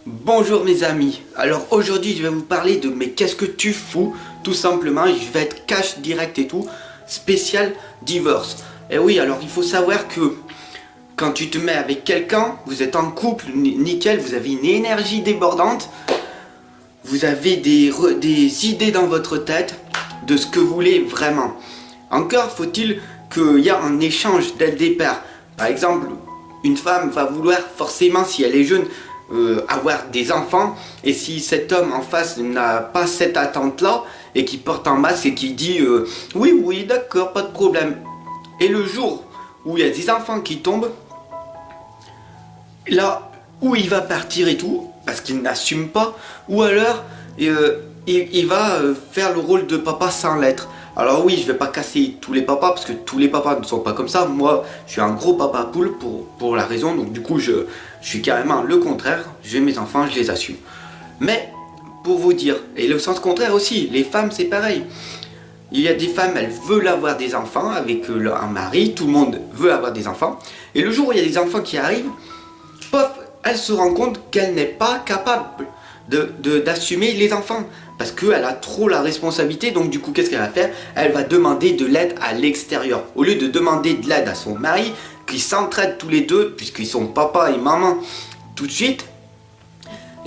Bonjour mes amis, alors aujourd'hui je vais vous parler de mais qu'est-ce que tu fous, tout simplement. Je vais être cash direct et tout, spécial divorce. Et oui, alors il faut savoir que quand tu te mets avec quelqu'un, vous êtes en couple, nickel, vous avez une énergie débordante, vous avez des idées dans votre tête de ce que vous voulez vraiment. Encore faut-il qu'il y ait un échange dès le départ. Par exemple, une femme va vouloir forcément, si elle est jeune, avoir des enfants, et si cet homme en face n'a pas cette attente là et qui porte en masque et qui dit oui d'accord, pas de problème, et le jour où il y a des enfants qui tombent, là où il va partir et tout parce qu'il n'assume pas, ou alors il va faire le rôle de papa sans l'être. Alors oui, je vais pas casser tous les papas parce que tous les papas ne sont pas comme ça. Moi, je suis un gros papa poule pour la raison, donc du coup je suis carrément le contraire. J'ai mes enfants, je les assume. Mais pour vous dire, et le sens contraire aussi, les femmes c'est pareil. Il y a des femmes, elles veulent avoir des enfants avec un mari, tout le monde veut avoir des enfants. Et le jour où il y a des enfants qui arrivent, pof, elle se rend compte qu'elle n'est pas capable d'assumer les enfants. Parce qu'elle a trop la responsabilité, donc du coup qu'est-ce qu'elle va faire? Elle va demander de l'aide à l'extérieur. Au lieu de demander de l'aide à son mari, qui s'entraident tous les deux, puisqu'ils sont papa et maman tout de suite,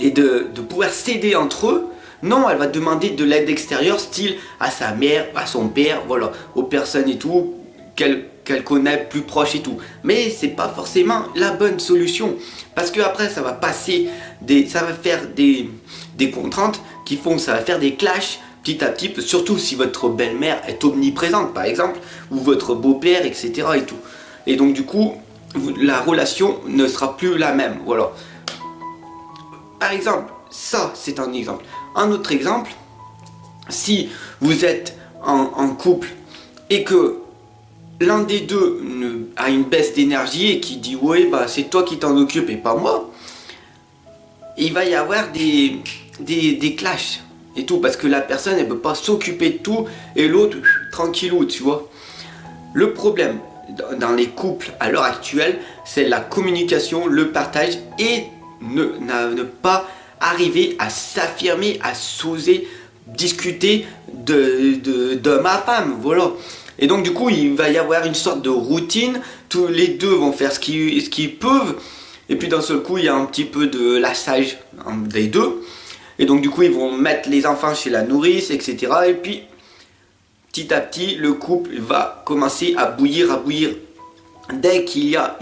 et de pouvoir s'aider entre eux, non, elle va demander de l'aide extérieure, style à sa mère, à son père, voilà, aux personnes et tout, qu'elle connaît plus proche et tout. Mais c'est pas forcément la bonne solution, parce que après ça va passer ça va faire des contraintes qui font que ça va faire des clashs petit à petit, surtout si votre belle-mère est omniprésente par exemple, ou votre beau-père, etc. et tout. Et donc du coup, la relation ne sera plus la même, voilà. Par exemple, ça c'est un exemple. Un autre exemple, si vous êtes en couple et que l'un des deux a une baisse d'énergie et qui dit ouais bah c'est toi qui t'en occupes et pas moi, il va y avoir des clashs et tout, parce que la personne elle peut pas s'occuper de tout et l'autre tranquillou, tu vois. Le problème dans les couples à l'heure actuelle, c'est la communication, le partage, et ne pas arriver à s'affirmer, à s'oser discuter d'homme à femme, voilà. Et donc du coup il va y avoir une sorte de routine, tous les deux vont faire ce qu'ils peuvent, et puis d'un seul coup il y a un petit peu de lassage des deux, et donc du coup ils vont mettre les enfants chez la nourrice, etc. Et puis petit à petit le couple va commencer à bouillir. Dès qu'il y a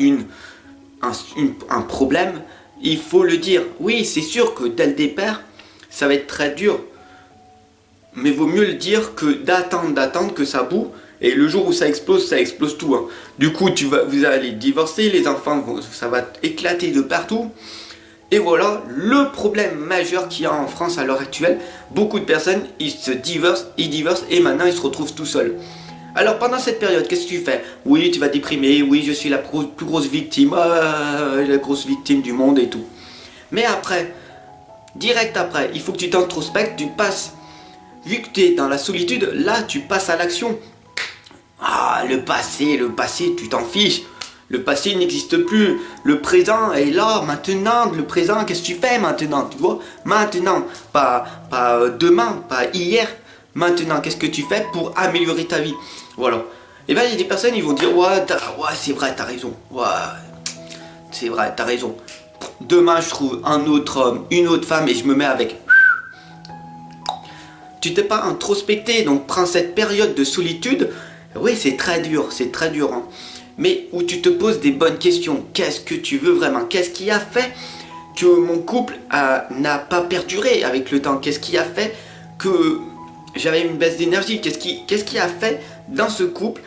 un problème, il faut le dire. Oui, c'est sûr que dès le départ ça va être très dur, mais vaut mieux le dire que d'attendre que ça boue. Et le jour où ça explose tout, hein. Du coup vous allez divorcer, les enfants ça va éclater de partout. Et voilà le problème majeur qu'il y a en France à l'heure actuelle. Beaucoup de personnes, ils divorcent et maintenant ils se retrouvent tout seuls. Alors pendant cette période, qu'est-ce que tu fais? Oui, tu vas déprimer, oui, je suis la plus grosse victime, la grosse victime du monde et tout. Mais après, direct après, il faut que tu t'introspectes, tu passes, vu que tu es dans la solitude, là tu passes à l'action. Ah, le passé, tu t'en fiches. Le passé n'existe plus. Le présent est là, maintenant. Le présent, qu'est-ce que tu fais maintenant? Tu vois? Maintenant, pas demain, pas hier. Maintenant, qu'est-ce que tu fais pour améliorer ta vie? Voilà. Et bien, il y a des personnes, ils vont dire ouais, c'est vrai, t'as raison. Ouais, c'est vrai, t'as raison. Demain, je trouve un autre homme, une autre femme et je me mets avec. Tu t'es pas introspecté, donc prends cette période de solitude. Oui, c'est très dur, hein. Mais où tu te poses des bonnes questions. Qu'est-ce que tu veux vraiment? Qu'est-ce qui a fait que mon couple n'a pas perduré avec le temps? Qu'est-ce qui a fait que j'avais une baisse d'énergie? Qu'est-ce qui a fait dans ce couple,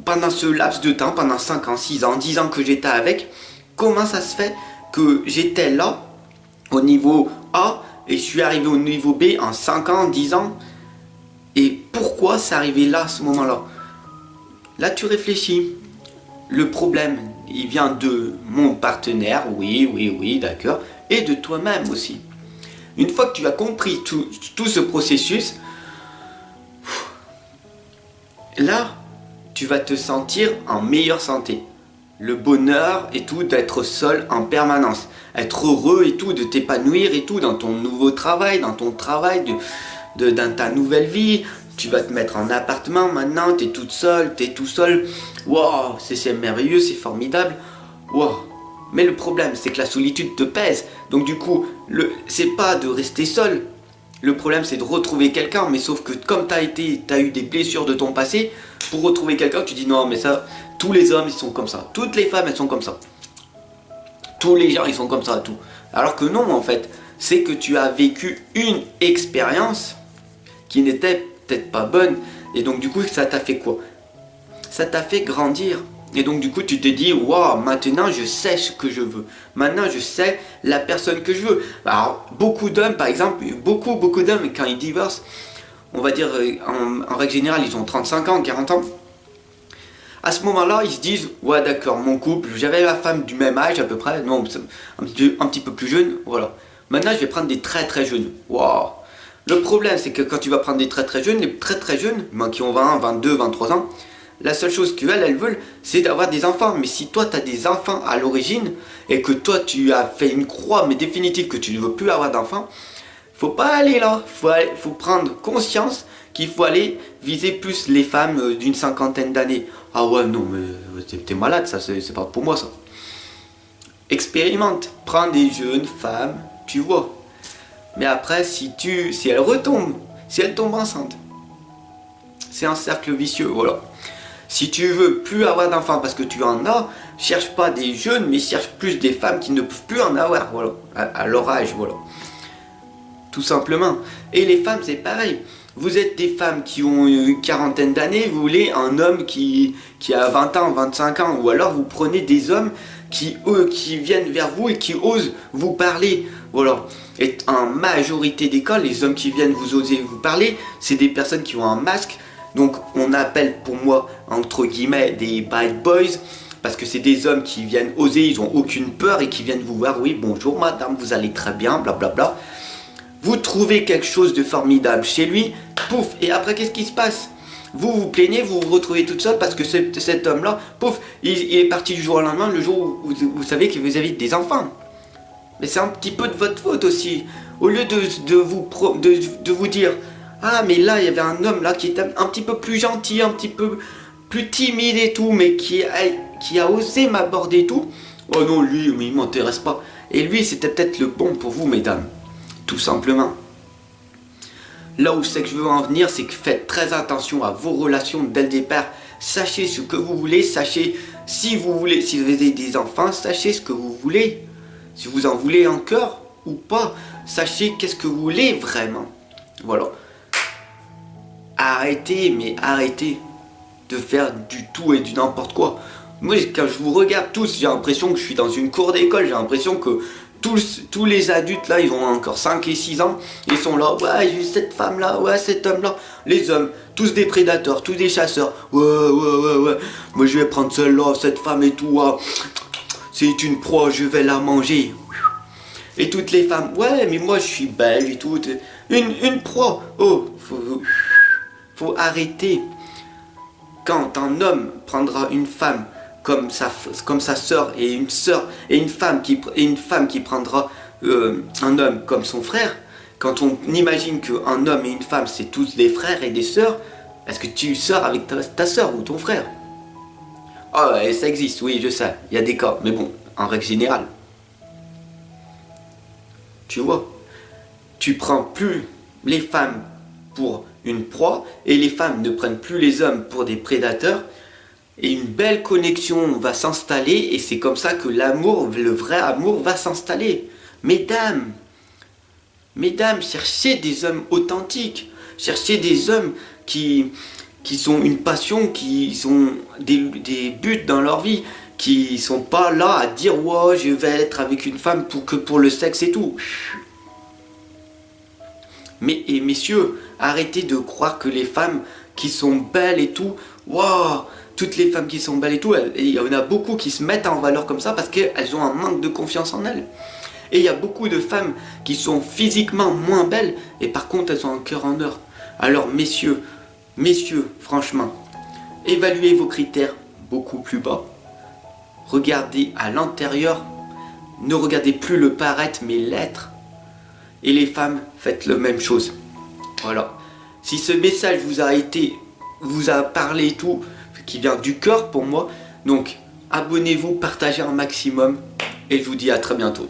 pendant ce laps de temps, pendant 5 ans, 6 ans, 10 ans que j'étais avec, comment ça se fait que j'étais là, au niveau A, et je suis arrivé au niveau B en 5 ans, 10 ans? Et pourquoi c'est arrivé là, à ce moment-là? Là, tu réfléchis. Le problème, il vient de mon partenaire, oui, d'accord. et de toi-même aussi. Une fois que tu as compris tout ce processus, là, tu vas te sentir en meilleure santé. Le bonheur et tout d'être seul en permanence. Être heureux et tout, de t'épanouir et tout dans ton nouveau travail, dans ton travail, dans ta nouvelle vie. Tu vas te mettre en appartement maintenant, tu es toute seule, tu es tout seul. Waouh, c'est merveilleux, c'est formidable. Waouh. Mais le problème, c'est que la solitude te pèse. Donc du coup, c'est pas de rester seul. Le problème, c'est de retrouver quelqu'un. Mais sauf que comme tu as eu des blessures de ton passé, pour retrouver quelqu'un, tu dis non, mais ça, tous les hommes, ils sont comme ça. Toutes les femmes, elles sont comme ça. Tous les gens, ils sont comme ça, tout. Alors que non, en fait, c'est que tu as vécu une expérience qui n'était peut-être pas bonne. Et donc du coup, ça t'a fait quoi? Ça t'a fait grandir. Et donc du coup tu te dis waouh, maintenant je sais ce que je veux. Maintenant je sais la personne que je veux. Alors beaucoup d'hommes par exemple, beaucoup d'hommes quand ils divorcent, on va dire en règle générale ils ont 35 ans, 40 ans. À ce moment-là ils se disent ouais d'accord, mon couple, j'avais la femme du même âge à peu près, non un petit peu plus jeune, voilà. Maintenant je vais prendre des très très jeunes. Waouh. Le problème c'est que quand tu vas prendre des très très jeunes, les très très jeunes, qui ont 20, 22, 23 ans, la seule chose qu'elles veulent, c'est d'avoir des enfants. Mais si toi, tu as des enfants à l'origine, et que toi, tu as fait une croix, mais définitive, que tu ne veux plus avoir d'enfants, faut pas aller là. Faut prendre conscience qu'il faut aller viser plus les femmes d'une cinquantaine d'années. Ah ouais, non, mais t'es malade, ça, c'est pas pour moi, ça. Expérimente. Prends des jeunes femmes, tu vois. Mais après, si elle retombe, si elle tombe enceinte, c'est un cercle vicieux, voilà. Si tu veux plus avoir d'enfants parce que tu en as, cherche pas des jeunes, mais cherche plus des femmes qui ne peuvent plus en avoir, voilà, à leur âge, voilà. Tout simplement. Et les femmes, c'est pareil. Vous êtes des femmes qui ont une quarantaine d'années, vous voulez un homme qui a 20 ans, 25 ans, ou alors vous prenez des hommes qui viennent vers vous et qui osent vous parler, voilà. Et en majorité des cas, les hommes qui viennent oser vous parler, c'est des personnes qui ont un masque. Donc on appelle pour moi entre guillemets des bad boys parce que c'est des hommes qui viennent oser, ils n'ont aucune peur et qui viennent vous voir, oui bonjour madame, vous allez très bien, blablabla. Vous trouvez quelque chose de formidable chez lui, pouf, et après qu'est-ce qui se passe? Vous vous plaignez, vous vous retrouvez toute seule parce que cet homme-là, pouf, il est parti du jour au lendemain, le jour où vous savez que vous avez des enfants. Mais c'est un petit peu de votre faute aussi. Au lieu de vous dire ah mais là il y avait un homme là qui était un petit peu plus gentil, un petit peu plus timide et tout, mais qui a osé m'aborder et tout. Oh non lui, mais il m'intéresse pas. Et lui c'était peut-être le bon pour vous mesdames. Tout simplement. Là où c'est que je veux en venir, c'est que faites très attention à vos relations dès le départ. Sachez ce que vous voulez, sachez si vous avez des enfants, sachez ce que vous voulez. Si vous en voulez encore ou pas, sachez qu'est-ce que vous voulez vraiment. Voilà. Arrêtez de faire du tout et du n'importe quoi. Moi, quand je vous regarde tous, j'ai l'impression que je suis dans une cour d'école, j'ai l'impression que tous les adultes là, ils ont encore 5 et 6 ans, ils sont là, ouais, j'ai cette femme là, ouais, cet homme là. Les hommes, tous des prédateurs, tous des chasseurs, ouais, moi je vais prendre celle-là, cette femme et tout, ouais. C'est une proie, je vais la manger. Et toutes les femmes, ouais, mais moi je suis belle et tout, une proie, oh, faut arrêter. Quand un homme prendra une femme comme sa sœur et une femme qui prendra un homme comme son frère, quand on imagine qu'un homme et une femme c'est tous des frères et des sœurs, est-ce que tu sors avec ta sœur ou ton frère? Ah ouais, ça existe, oui je sais, il y a des cas, mais bon, en règle générale. Tu vois, tu prends plus les femmes pour une proie et les femmes ne prennent plus les hommes pour des prédateurs et une belle connexion va s'installer et c'est comme ça que l'amour, le vrai amour va s'installer. Mesdames, cherchez des hommes authentiques, cherchez des hommes qui ont une passion, qui ont des buts dans leur vie, qui sont pas là à dire ouais je vais être avec une femme pour le sexe et tout. Mais et messieurs, arrêtez de croire que les femmes qui sont belles et tout, waouh, toutes les femmes qui sont belles et tout, il y en a beaucoup qui se mettent en valeur comme ça parce qu'elles ont un manque de confiance en elles. Et il y a beaucoup de femmes qui sont physiquement moins belles et par contre elles ont un cœur en or. Alors messieurs, franchement, évaluez vos critères beaucoup plus bas. Regardez à l'intérieur. Ne regardez plus le paraître mais l'être. Et les femmes, faites la même chose. Voilà. Si ce message vous a parlé et tout, qui vient du cœur pour moi, donc abonnez-vous, partagez un maximum et je vous dis à très bientôt.